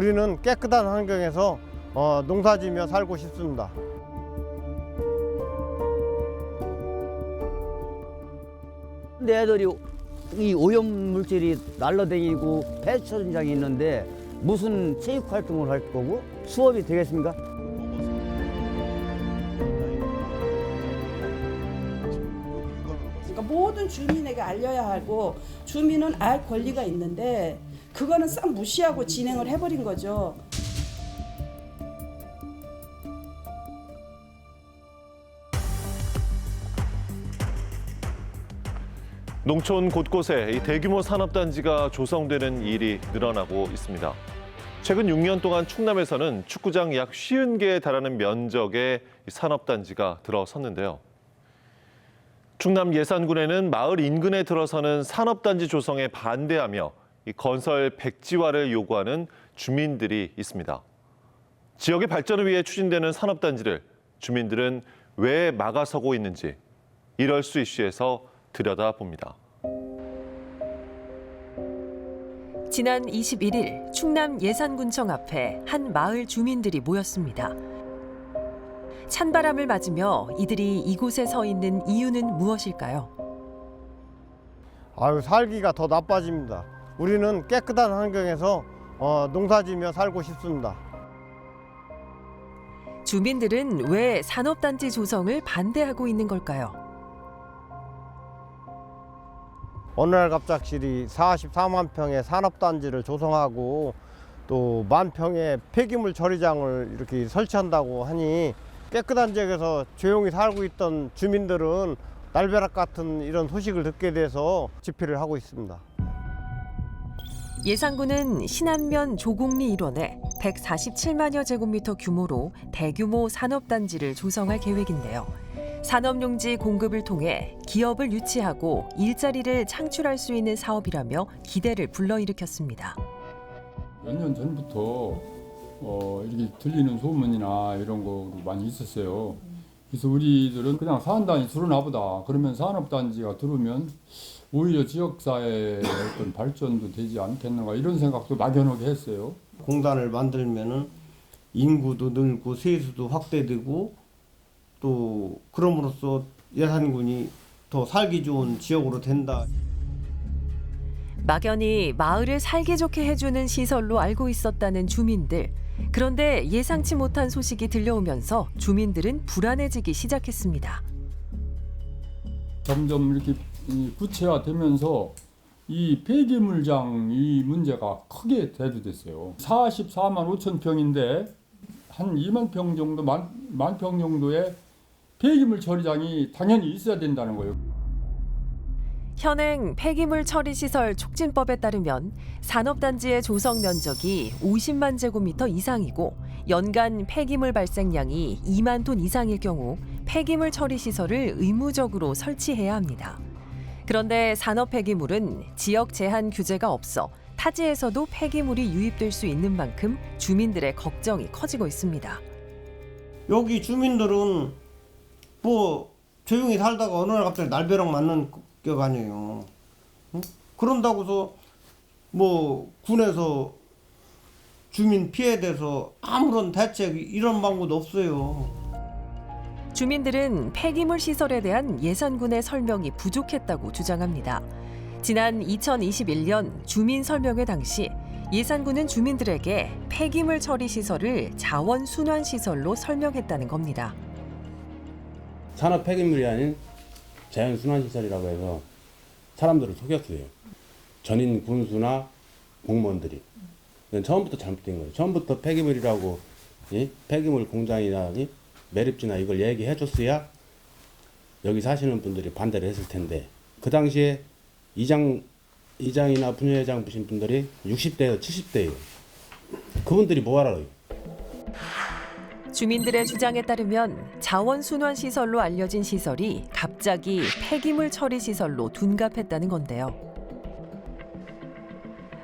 우리는 깨끗한 환경에서 농사지며 살고 싶습니다. 내 애들이 이 오염물질이 날라다니고 폐처 현장이 있는데 무슨 체육 활동을 할 거고 수업이 되겠습니까? 그러니까 모든 주민에게 알려야 하고 주민은 알 권리가 있는데 그거는 싹 무시하고 진행을 해버린 거죠. 농촌 곳곳에 이 대규모 산업단지가 조성되는 일이 늘어나고 있습니다. 최근 6년 동안 충남에서는 축구장 약 50개에 달하는 면적의 산업단지가 들어섰는데요. 충남 예산군에는 마을 인근에 들어서는 산업단지 조성에 반대하며 이 건설 백지화를 요구하는 주민들이 있습니다. 지역의 발전을 위해 추진되는 산업단지를 주민들은 왜 막아서고 있는지 이럴 수 이슈에서 들여다봅니다. 지난 21일 충남 예산군청 앞에 한 마을 주민들이 모였습니다. 찬바람을 맞으며 이들이 이곳에 서 있는 이유는 무엇일까요? 살기가 더 나빠집니다. 우리는 깨끗한 환경에서 농사지며 살고 싶습니다. 주민들은 왜 산업단지 조성을 반대하고 있는 걸까요? 어느 날 갑작스레 44만 평의 산업단지를 조성하고 또 10,000 평의 폐기물 처리장을 이렇게 설치한다고 하니 깨끗한 지역에서 조용히 살고 있던 주민들은 날벼락 같은 이런 소식을 듣게 돼서 집회를 하고 있습니다. 예산군은 신안면 조곡리 일원에 147만여 제곱미터 규모로 대규모 산업단지를 조성할 계획인데요. 산업용지 공급을 통해 기업을 유치하고 일자리를 창출할 수 있는 사업이라며 기대를 불러일으켰습니다. 몇 년 전부터 이렇게 들리는 소문이나 이런 거 많이 있었어요. 그래서 우리들은 그냥 산단지 들어나 보다. 그러면 산업단지가 들어오면 오히려 지역사회의 어떤 발전도 되지 않겠는가 이런 생각도 막연하게 했어요. 공단을 만들면은 인구도 늘고 세수도 확대되고 또 그럼으로써 예산군이 더 살기 좋은 지역으로 된다. 막연히 마을을 살기 좋게 해주는 시설로 알고 있었다는 주민들. 그런데 예상치 못한 소식이 들려오면서 주민들은 불안해지기 시작했습니다. 점점 이렇게 구체화되면서 이 폐기물장 이 문제가 크게 대두됐어요. 44만 5천 평인데 한 2만 평 정도, 만 평 정도의 폐기물 처리장이 당연히 있어야 된다는 거예요. 현행 폐기물 처리 시설 촉진법에 따르면 산업단지의 조성 면적이 50만 제곱미터 이상이고 연간 폐기물 발생량이 2만 톤 이상일 경우 폐기물 처리 시설을 의무적으로 설치해야 합니다. 그런데 산업 폐기물은 지역 제한 규제가 없어 타지에서도 폐기물이 유입될 수 있는 만큼 주민들의 걱정이 커지고 있습니다. 여기 주민들은 뭐 조용히 살다가 어느 날 갑자기 날벼락 맞는 격 아니에요. 응? 그런다고서 뭐 군에서 주민 피해에 대해서 아무런 대책 이런 방법도 없어요. 주민들은 폐기물 시설에 대한 예산군의 설명이 부족했다고 주장합니다. 지난 2021년 주민 설명회 당시 예산군은 주민들에게 폐기물 처리 시설을 자원 순환 시설로 설명했다는 겁니다. 산업 폐기물이 아닌 자연 순환 시설이라고 해서 사람들을 속였어요. 전임 군수나 공무원들이. 처음부터 잘못된 거예요. 처음부터 폐기물이라고 폐기물 공장이나 매립지나 이걸 얘기해 줬어야 여기 사시는 분들이 반대를 했을 텐데 그 당시에 이장이나 분회장 보신 분들이 60대에서 70대예요. 그분들이 뭐 알아요? 주민들의 주장에 따르면 자원순환 시설로 알려진 시설이 갑자기 폐기물 처리 시설로 둔갑했다는 건데요.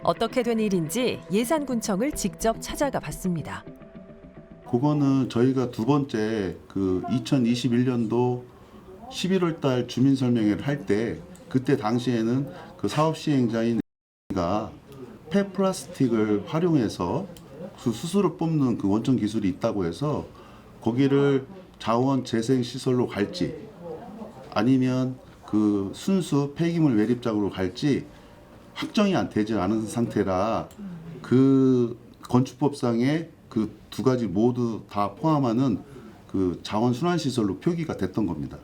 어떻게 된 일인지 예산군청을 직접 찾아가 봤습니다. 그거는 저희가 두 번째 그 2021년도 11월 달 주민 설명회를 할 때 그때 당시에는 그 사업 시행자인 가 폐플라스틱을 활용해서 수소를 뽑는 그 원천 기술이 있다고 해서 거기를 자원 재생 시설로 갈지 아니면 그 순수 폐기물 매립장으로 갈지 확정이 안 되지 않은 상태라 그 건축법상에 그 두 가지 모두 다 포함하는 그 자원 순환 시설로 표기가 됐던 겁니다.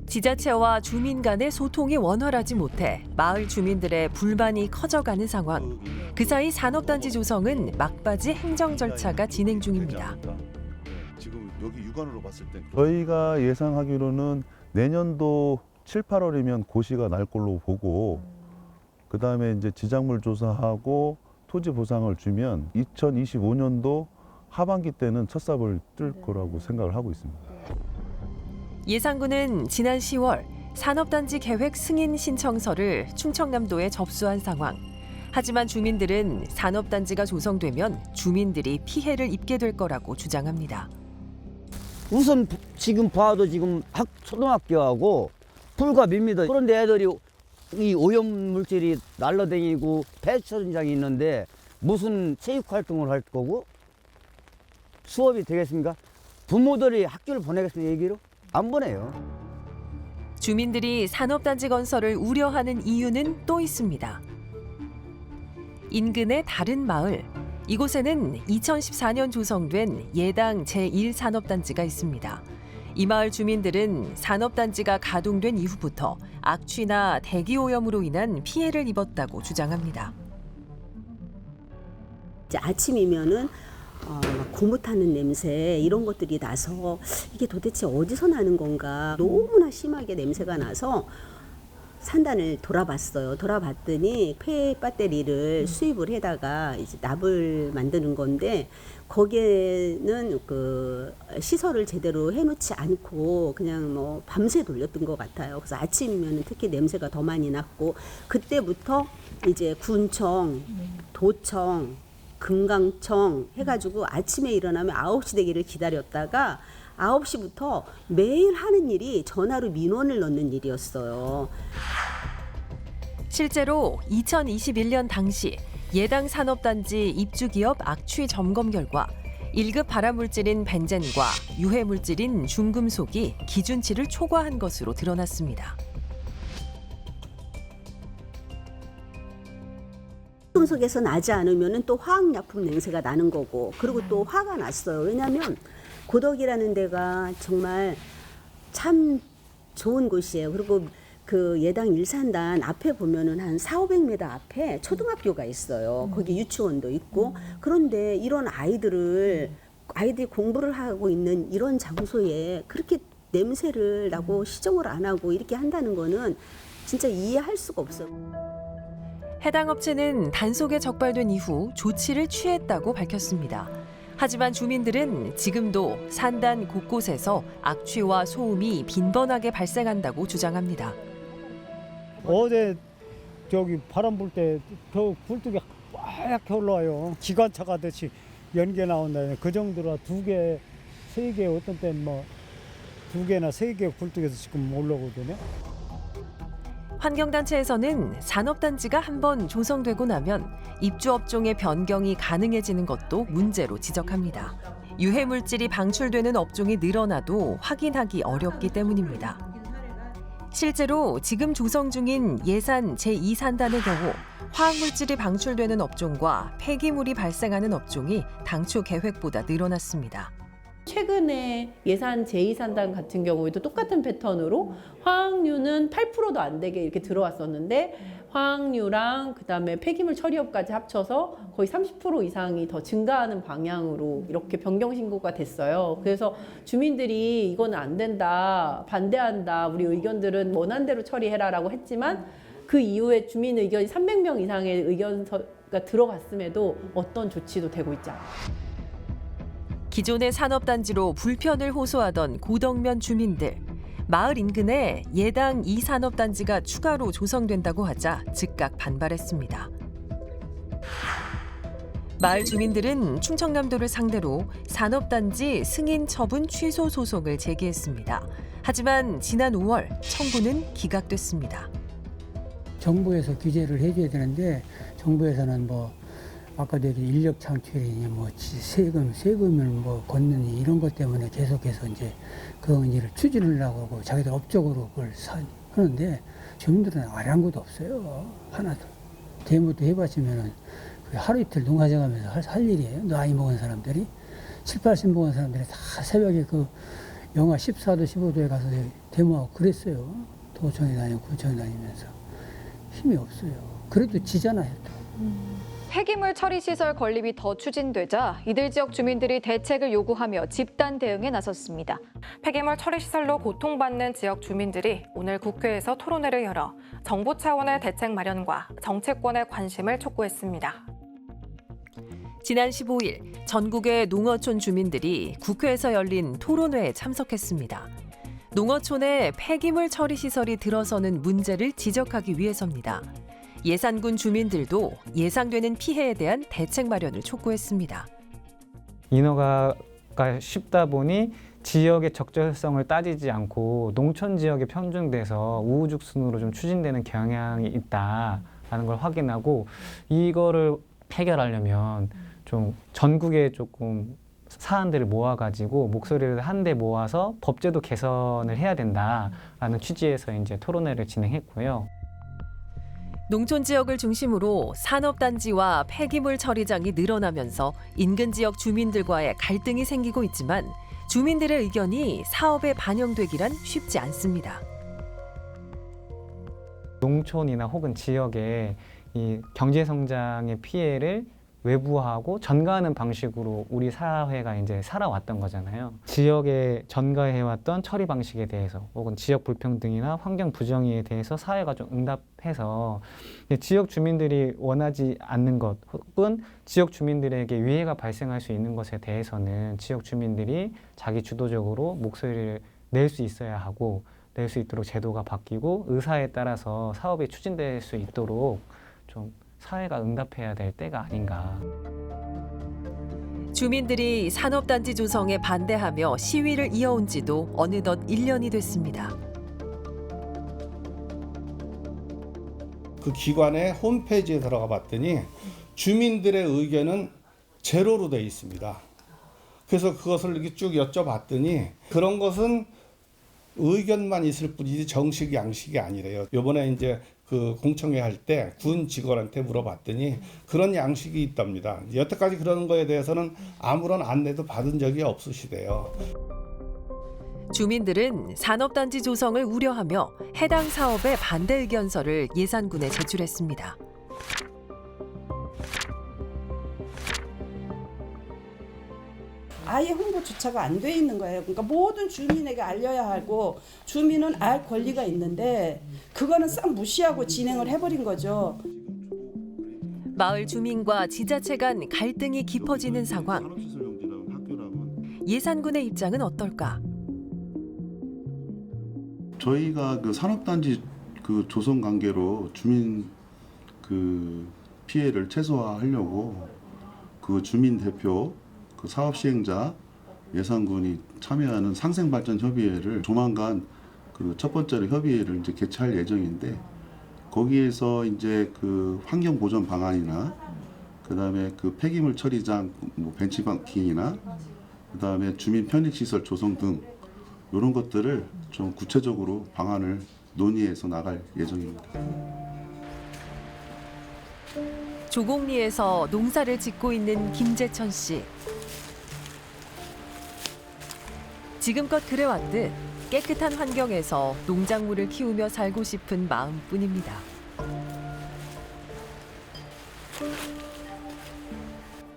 지자체와 주민 간의 소통이 원활하지 못해 마을 주민들의 불만이 커져가는 상황. 그 사이 산업단지 조성은 막바지 행정 절차가 진행 중입니다. 지금 여기 육안으로 봤을 때 저희가 예상하기로는 내년도 7, 8월이면 고시가 날 걸로 보고 그다음에 이제 지작물 조사하고 토지 보상을 주면 2025년도 하반기 때는 첫 삽을 뜰 거라고 생각을 하고 있습니다. 예산군은 지난 10월 산업단지 계획 승인 신청서를 충청남도에 접수한 상황. 하지만 주민들은 산업단지가 조성되면 주민들이 피해를 입게 될 거라고 주장합니다. 우선 지금 봐도 지금 초등학교하고 불과 밉니다. 그런데 애들이 이 오염물질이 날라다니고 폐처장이 있는데 무슨 체육활동을 할 거고 수업이 되겠습니까? 부모들이 학교를 보내겠습니까? 얘기로? 안 보내요. 주민들이 산업단지 건설을 우려하는 이유는 또 있습니다. 인근의 다른 마을, 이곳에는 2014년 조성된 예당 제1산업단지가 있습니다. 이 마을 주민들은 산업단지가 가동된 이후부터 악취나 대기오염으로 인한 피해를 입었다고 주장합니다. 이제 아침이면은 고무 타는 냄새 이런 것들이 나서 이게 도대체 어디서 나는 건가 너무나 심하게 냄새가 나서 산단을 돌아봤어요. 돌아봤더니 폐 배터리를 수입을 해다가 이제 납을 만드는 건데 거기에는 그 시설을 제대로 해놓지 않고 그냥 뭐 밤새 돌렸던 것 같아요. 그래서 아침이면 특히 냄새가 더 많이 났고 그때부터 이제 군청, 도청, 금강청 해가지고 아침에 일어나면 9시 되기를 기다렸다가 9시부터 매일 하는 일이 전화로 민원을 넣는 일이었어요. 실제로 2021년 당시 예당 산업단지 입주기업 악취 점검 결과 1급 발암물질인 벤젠과 유해물질인 중금속이 기준치를 초과한 것으로 드러났습니다. 금속에서 나지 않으면 또 화학약품 냄새가 나는 거고 그리고 또 화가 났어요. 왜냐하면 고덕이라는 데가 정말 참 좋은 곳이에요. 그리고 그 예당 일산단 앞에 보면은 한 400~500m 앞에 초등학교가 있어요. 거기 유치원도 있고 그런데 이런 아이들이 공부를 하고 있는 이런 장소에 그렇게 냄새를 나고 시정을 안 하고 이렇게 한다는 거는 진짜 이해할 수가 없어요. 해당 업체는 단속에 적발된 이후 조치를 취했다고 밝혔습니다. 하지만 주민들은 지금도 산단 곳곳에서 악취와 소음이 빈번하게 발생한다고 주장합니다. 어제 저기 바람 불 때 저 굴뚝이 하얗게 올라와요. 기관차 가듯이 연기 나온다. 그 정도라 2개, 3개 어떤 때는 뭐 2개나 3개 굴뚝에서 지금 올라오거든요. 환경단체에서는 산업단지가 한번 조성되고 나면 입주업종의 변경이 가능해지는 것도 문제로 지적합니다. 유해물질이 방출되는 업종이 늘어나도 확인하기 어렵기 때문입니다. 실제로 지금 조성 중인 예산 제2산단의 경우 화학물질이 방출되는 업종과 폐기물이 발생하는 업종이 당초 계획보다 늘어났습니다. 최근에 예산 제2산단 같은 경우에도 똑같은 패턴으로 화학류는 8%도 안 되게 이렇게 들어왔었는데 화학류랑 그다음에 폐기물 처리업까지 합쳐서 거의 30% 이상이 더 증가하는 방향으로 이렇게 변경 신고가 됐어요. 그래서 주민들이 이거는 안 된다, 반대한다, 우리 의견들은 원한대로 처리해라라고 했지만 그 이후에 주민 의견이 300명 이상의 의견서가 들어갔음에도 어떤 조치도 되고 있지 않아요. 기존의 산업단지로 불편을 호소하던 고덕면 주민들. 마을 인근에 예당 2산업단지가 추가로 조성된다고 하자 즉각 반발했습니다. 마을 주민들은 충청남도를 상대로 산업단지 승인 처분 취소 소송을 제기했습니다. 하지만 지난 5월 청구는 기각됐습니다. 정부에서 규제를 해줘야 되는데 정부에서는 뭐 아까도 얘기 인력 창출이니 뭐 세금을 뭐 걷느니 이런 것 때문에 계속해서 이제 그 일을 추진하려고 하고 자기들 업적으로 그걸 하는데 주민들은 아랑곳도 없어요. 하나도. 대모도 해봤으면은 하루 이틀 농사져 가면서 할 일이에요. 나이 먹은 사람들이 7, 80 먹은 사람들이 다 새벽에 그 영하 14도, 15도에 가서 데모하고 그랬어요. 도청에 다니고 구청에 다니면서 힘이 없어요. 그래도 지잖아요. 또. 폐기물 처리 시설 건립이 더 추진되자 이들 지역 주민들이 대책을 요구하며 집단 대응에 나섰습니다. 폐기물 처리 시설로 고통받는 지역 주민들이 오늘 국회에서 토론회를 열어 정부 차원의 대책 마련과 정책권의 관심을 촉구했습니다. 지난 15일 전국의 농어촌 주민들이 국회에서 열린 토론회에 참석했습니다. 농어촌에 폐기물 처리 시설이 들어서는 문제를 지적하기 위해서입니다. 예산군 주민들도 예상되는 피해에 대한 대책 마련을 촉구했습니다. 인허가가 쉽다 보니 지역의 적절성을 따지지 않고 농촌 지역에 편중돼서 우후죽순으로 좀 추진되는 경향이 있다라는 걸 확인하고 이거를 해결하려면 좀 전국에 조금 사안들을 모아가지고 목소리를 한데 모아서 법제도 개선을 해야 된다라는 취지에서 이제 토론회를 진행했고요. 농촌 지역을 중심으로 산업단지와 폐기물 처리장이 늘어나면서 인근 지역 주민들과의 갈등이 생기고 있지만 주민들의 의견이 사업에 반영되기란 쉽지 않습니다. 농촌이나 혹은 지역의 이 경제 성장의 피해를 외부화하고 전가하는 방식으로 우리 사회가 이제 살아왔던 거잖아요. 지역에 전가해왔던 처리 방식에 대해서 혹은 지역 불평등이나 환경 부정의에 대해서 사회가 좀 응답해서 지역 주민들이 원하지 않는 것 혹은 지역 주민들에게 위해가 발생할 수 있는 것에 대해서는 지역 주민들이 자기 주도적으로 목소리를 낼 수 있어야 하고 낼 수 있도록 제도가 바뀌고 의사에 따라서 사업이 추진될 수 있도록 좀 사회가 응답해야 될 때가 아닌가. 주민들이 산업단지 조성에 반대하며 시위를 이어온 지도 어느덧 1년이 됐습니다. 그 기관의 홈페이지에 들어가 봤더니 주민들의 의견은 제로로 되어 있습니다. 그래서 그것을 이렇게 쭉 여쭤봤더니 그런 것은 의견만 있을 뿐이지 정식 양식이 아니래요. 이번에 이제 그 공청회 할 때 군 직원한테 물어봤더니 그런 양식이 있답니다. 여태까지 그런 거에 대해서는 아무런 안내도 받은 적이 없으시대요. 주민들은 산업단지 조성을 우려하며 해당 사업의 반대 의견서를 예산군에 제출했습니다. 아예 홍보조차가 안 돼 있는 거예요. 그러니까 모든 주민에게 알려야 하고 주민은 알 권리가 있는데 그거는 싹 무시하고 진행을 해버린 거죠. 마을 주민과 지자체 간 갈등이 깊어지는 상황. 예산군의 입장은 어떨까? 저희가 그 산업단지 그 조성 관계로 주민 그 피해를 최소화하려고 그 주민 대표 그 사업 시행자 예산군이 참여하는 상생발전협의회를 조만간 그 첫 번째로 협의회를 이제 개최할 예정인데 거기에서 이제 그 환경 보전 방안이나 그다음에 그 폐기물 처리장 뭐 벤치마킹이나 그다음에 주민 편익 시설 조성 등 이런 것들을 좀 구체적으로 방안을 논의해서 나갈 예정입니다. 조곡리에서 농사를 짓고 있는 김재천 씨. 지금껏 그래왔듯 깨끗한 환경에서 농작물을 키우며 살고 싶은 마음뿐입니다.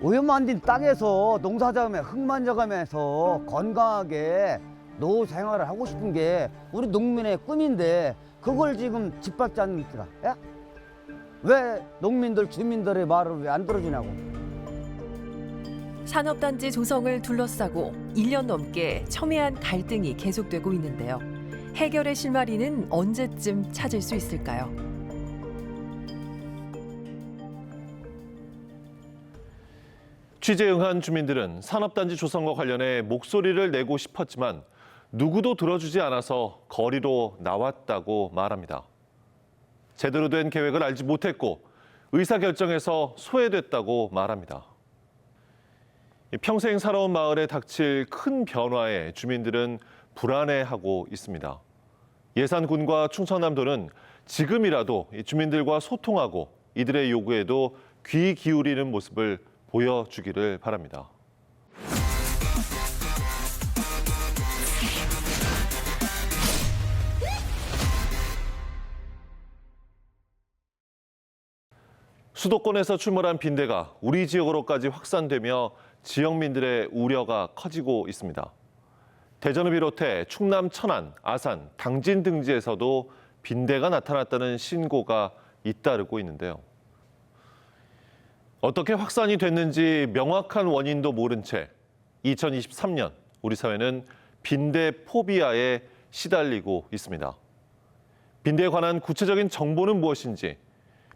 오염만 된 땅에서 농사지으며 흙만 져가면서 건강하게 노후 생활을 하고 싶은 게 우리 농민의 꿈인데 그걸 지금 짓밟지 않습니까? 예? 왜 농민들 주민들의 말을 왜 안 들어주냐고. 산업단지 조성을 둘러싸고 1년 넘게 첨예한 갈등이 계속되고 있는데요. 해결의 실마리는 언제쯤 찾을 수 있을까요? 취재에 응한 주민들은 산업단지 조성과 관련해 목소리를 내고 싶었지만 누구도 들어주지 않아서 거리로 나왔다고 말합니다. 제대로 된 계획을 알지 못했고 의사결정에서 소외됐다고 말합니다. 평생 살아온 마을에 닥칠 큰 변화에 주민들은 불안해하고 있습니다. 예산군과 충청남도는 지금이라도 주민들과 소통하고 이들의 요구에도 귀 기울이는 모습을 보여주기를 바랍니다. 수도권에서 출몰한 빈대가 우리 지역으로까지 확산되며 지역민들의 우려가 커지고 있습니다. 대전을 비롯해 충남 천안, 아산, 당진 등지에서도 빈대가 나타났다는 신고가 잇따르고 있는데요. 어떻게 확산이 됐는지 명확한 원인도 모른 채 2023년 우리 사회는 빈대 포비아에 시달리고 있습니다. 빈대에 관한 구체적인 정보는 무엇인지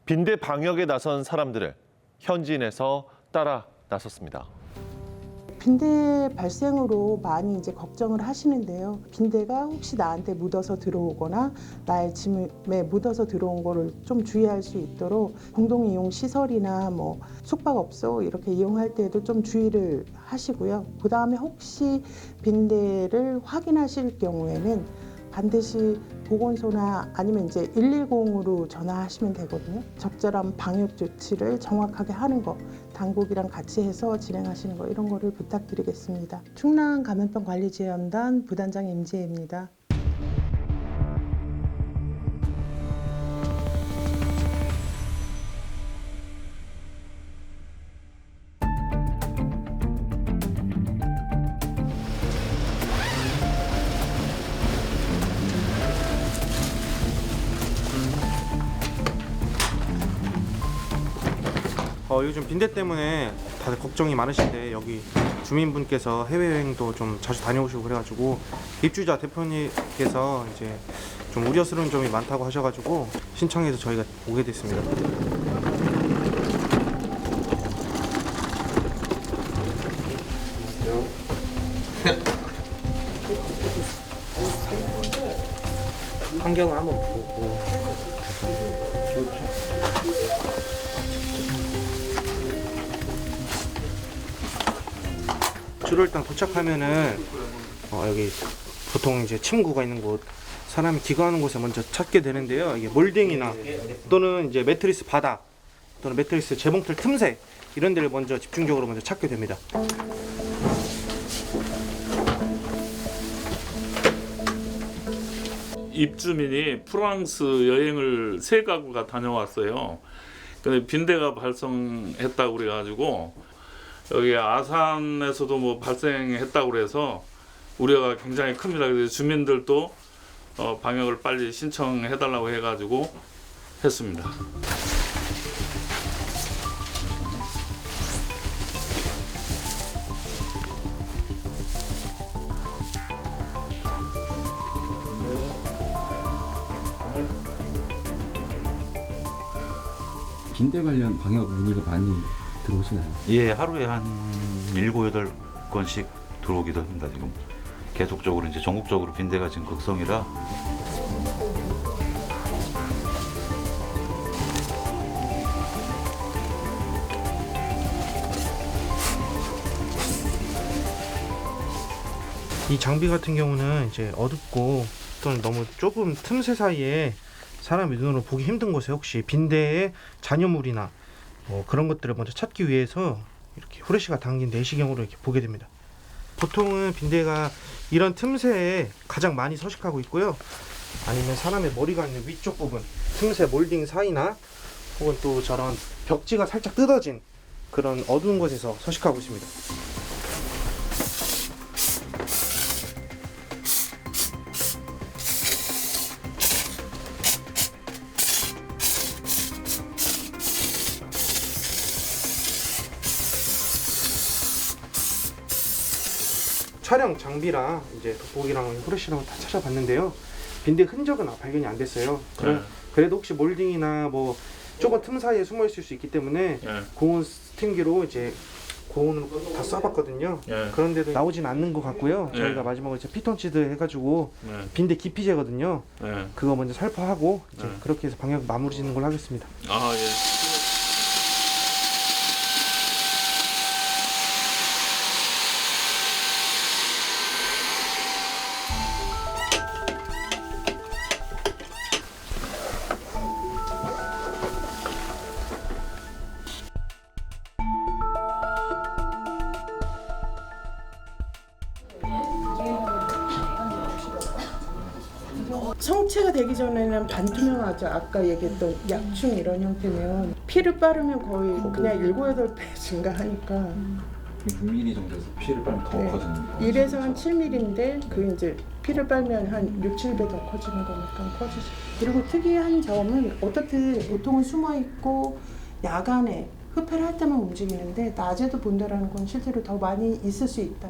빈대 방역에 나선 사람들을 현지인에서 따라 나섰습니다. 빈대 발생으로 많이 이제 걱정을 하시는데요. 빈대가 혹시 나한테 묻어서 들어오거나 나의 짐에 묻어서 들어온 거를 좀 주의할 수 있도록 공동 이용 시설이나 뭐 숙박업소 이렇게 이용할 때에도 좀 주의를 하시고요. 그다음에 혹시 빈대를 확인하실 경우에는 반드시 보건소나 아니면 이제 110으로 전화하시면 되거든요. 적절한 방역 조치를 정확하게 하는 거, 당국이랑 같이 해서 진행하시는 거 이런 거를 부탁드리겠습니다. 충남 감염병 관리지원단 부단장 임지혜입니다. 요즘 빈대 때문에 다들 걱정이 많으신데 여기 주민분께서 해외여행도 좀 자주 다녀오시고 그래가지고 입주자 대표님께서 이제 좀 우려스러운 점이 많다고 하셔가지고 신청해서 저희가 오게 됐습니다. 환경을 한번 보고 주로 일단 도착하면은 여기 보통 이제 침구가 있는 곳, 사람이 기거하는 곳에 먼저 찾게 되는데요. 이게 몰딩이나 또는 이제 매트리스 바닥 또는 매트리스 재봉틀 틈새 이런 데를 먼저 집중적으로 먼저 찾게 됩니다. 입주민이 프랑스 여행을 세 가구가 다녀왔어요. 근데 빈대가 발생했다고 그래가지고 여기 아산에서도 뭐 발생했다고 그래서 우려가 굉장히 큽니다. 그래서 주민들도 방역을 빨리 신청해달라고 해가지고 했습니다. 빈대 관련 방역 문의가 많이 들어오시나요? 예, 하루에 한 7, 8건씩 들어오기도 합니다. 지금 계속적으로 이제 전국적으로 빈대가 지금 극성이라 이 장비 같은 경우는 이제 어둡고 또는 너무 좁은 틈새 사이에 사람이 눈으로 보기 힘든 곳에 혹시 빈대의 잔여물이나 뭐 그런 것들을 먼저 찾기 위해서 이렇게 후레쉬가 담긴 내시경으로 이렇게 보게 됩니다. 보통은 빈대가 이런 틈새에 가장 많이 서식하고 있고요. 아니면 사람의 머리가 있는 위쪽 부분, 틈새 몰딩 사이나 혹은 또 저런 벽지가 살짝 뜯어진 그런 어두운 곳에서 서식하고 있습니다. 촬영 장비랑 이제 돋보기랑 후레쉬랑 다 찾아봤는데요. 빈대 흔적은 발견이 안 됐어요. 그래도 혹시 몰딩이나 뭐 좁은 틈 사이에 숨어 있을 수 있기 때문에 고온 스팀기로 이제 고온을 다 쏴봤거든요. 그런데도 나오진 않는 것 같고요. 저희가 마지막으로 이제 피톤치드 해가지고 빈대 기피제거든요. 그거 먼저 살포하고 이제 그렇게 해서 방역 마무리 짓는 걸로 하겠습니다. 아 예. 성체가 되기 전에는 반투명하죠. 아까 얘기했던 약충 이런 형태면 피를 빠르면 거의 그냥 7, 8배 증가하니까 6mm 정도에서 피를 빨면 더 커지는 거예요. 1에서 한 7mm인데 그 이제 피를 빨면 한 6, 7배 더 커지는 거니까 커지죠. 그리고 특이한 점은 어떻게 보통은 숨어 있고 야간에 흡혈을 할 때만 움직이는데 낮에도 본다라는 건 실제로 더 많이 있을 수 있다.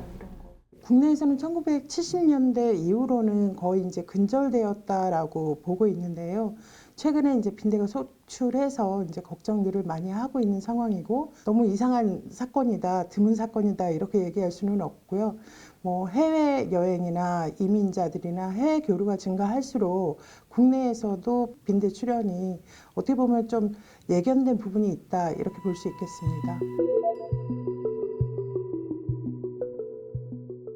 국내에서는 1970년대 이후로는 거의 이제 근절되었다라고 보고 있는데요. 최근에 이제 빈대가 소출해서 이제 걱정들을 많이 하고 있는 상황이고 너무 이상한 사건이다, 드문 사건이다 이렇게 얘기할 수는 없고요. 뭐 해외 여행이나 이민자들이나 해외 교류가 증가할수록 국내에서도 빈대 출현이 어떻게 보면 좀 예견된 부분이 있다 이렇게 볼 수 있겠습니다.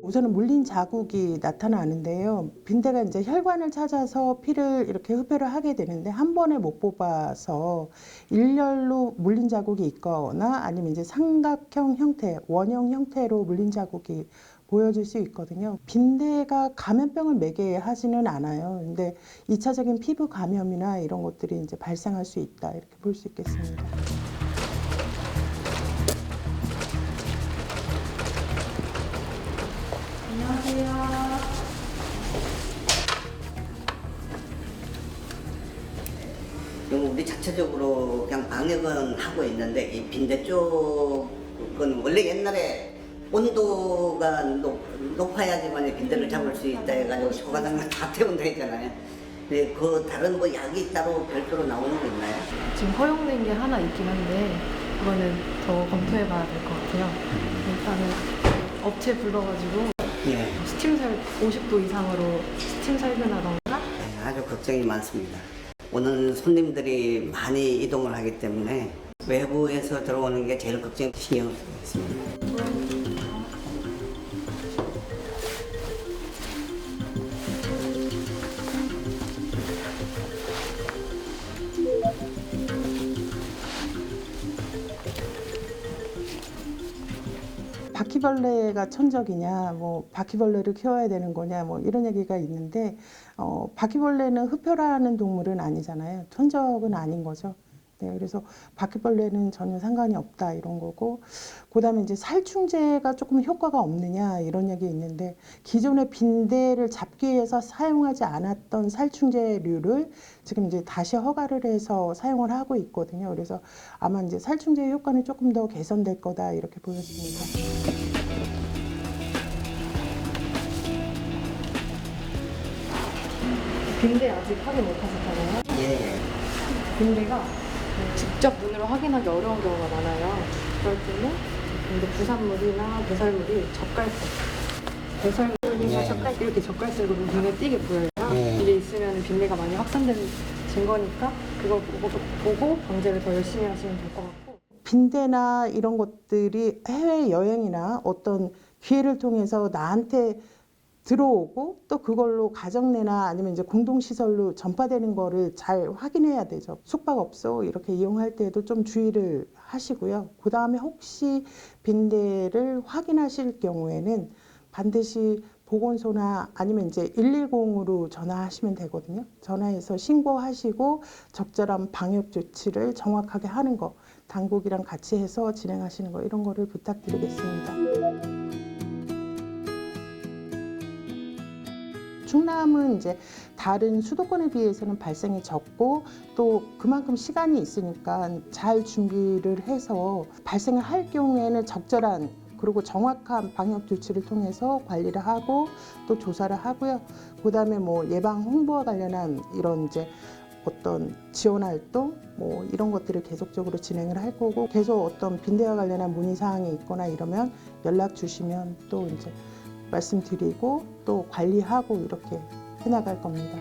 우선은 물린 자국이 나타나는데요. 빈대가 이제 혈관을 찾아서 피를 이렇게 흡혈을 하게 되는데 한 번에 못 뽑아서 일렬로 물린 자국이 있거나 아니면 이제 삼각형 형태, 원형 형태로 물린 자국이 보여질 수 있거든요. 빈대가 감염병을 매개하지는 않아요. 근데 2차적인 피부 감염이나 이런 것들이 이제 발생할 수 있다 이렇게 볼 수 있겠습니다. 우리 자체적으로 그냥 방역은 하고 있는데 이 빈대 쪽은 원래 옛날에 온도가 높아야지만 빈대를 잡을 수 있다 해가지고 효과당을 다 태운다 했잖아요. 근데 그 다른 뭐 약이 따로 별도로 나오는 거 있나요? 지금 허용된 게 하나 있긴 한데 그거는 더 검토해봐야 될 것 같아요. 일단은 업체 불러가지고 스팀살 50도 이상으로 스팀 살균하던가. 네, 아주 걱정이 많습니다. 오는 손님들이 많이 이동을 하기 때문에 외부에서 들어오는 게 제일 걱정 신경 쓰겠습니다. 바퀴벌레가 천적이냐, 뭐 바퀴벌레를 키워야 되는 거냐, 뭐 이런 얘기가 있는데 바퀴벌레는 흡혈하는 동물은 아니잖아요. 천적은 아닌 거죠. 네, 그래서 바퀴벌레는 전혀 상관이 없다 이런 거고, 그다음에 이제 살충제가 조금 효과가 없느냐 이런 얘기 있는데 기존의 빈대를 잡기 위해서 사용하지 않았던 살충제류를 지금 이제 다시 허가를 해서 사용을 하고 있거든요. 그래서 아마 이제 살충제의 효과는 조금 더 개선될 거다 이렇게 보여집니다. 빈대 아직 확인 못 하셨잖아요. 빈대가 직접 눈으로 확인하기 어려운 경우가 많아요. 그럴 때는 근데 부산물이나 배설물이 젓갈색, 배설물이나 젓갈색 이렇게 젓갈색으로 눈에 띄게 보여요. 이게 있으면 빈대가 많이 확산된 증거니까 그걸 보고 방제를 더 열심히 하시면 될 것 같고. 빈대나 이런 것들이 해외 여행이나 어떤 기회를 통해서 나한테 들어오고 또 그걸로 가정 내나 아니면 이제 공동시설로 전파되는 거를 잘 확인해야 되죠. 숙박업소 이렇게 이용할 때도 좀 주의를 하시고요. 그 다음에 혹시 빈대를 확인하실 경우에는 반드시 보건소나 아니면 이제 110으로 전화하시면 되거든요. 전화해서 신고하시고 적절한 방역 조치를 정확하게 하는 거, 당국이랑 같이 해서 진행하시는 거 이런 거를 부탁드리겠습니다. 충남은 이제 다른 수도권에 비해서는 발생이 적고 또 그만큼 시간이 있으니까 잘 준비를 해서 발생을 할 경우에는 적절한 그리고 정확한 방역 조치를 통해서 관리를 하고 또 조사를 하고요. 그다음에 뭐 예방 홍보와 관련한 이런 이제 어떤 지원 활동 뭐 이런 것들을 계속적으로 진행을 할 거고 계속 어떤 빈대와 관련한 문의 사항이 있거나 이러면 연락 주시면 또 이제 말씀드리고 또 관리하고 이렇게 해나갈 겁니다.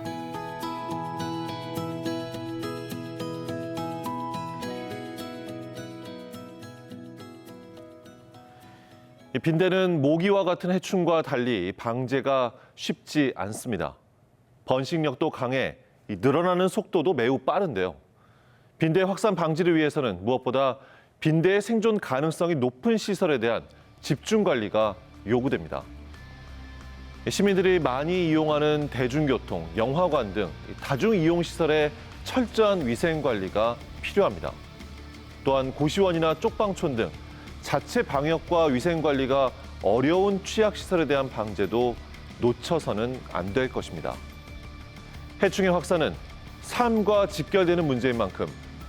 이 빈대는 모기와 같은 해충과 달리 방제가 쉽지 않습니다. 번식력도 강해 늘어나는 속도도 매우 빠른데요. 빈대 확산 방지를 위해서는 무엇보다 빈대의 생존 가능성이 높은 시설에 대한 집중 관리가 요구됩니다. 시민들이 많이 이용하는 대중교통, 영화관 등 다중이용시설의 철저한 위생관리가 필요합니다. 또한 고시원이나 쪽방촌 등 자체 방역과 위생관리가 어려운 취약시설에 대한 방제도 놓쳐서는 안 될 것입니다. 해충의 확산은 삶과 직결되는 문제인 만큼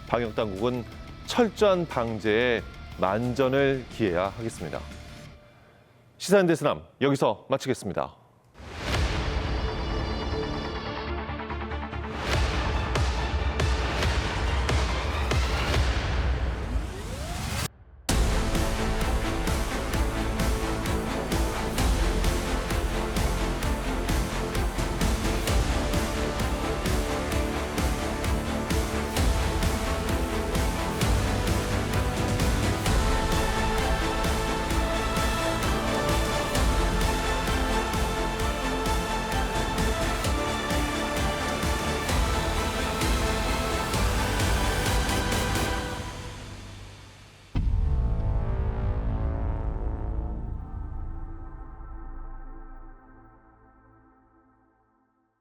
방역당국은 철저한 방제에 만전을 기해야 하겠습니다. 시사인 데스남 여기서 마치겠습니다.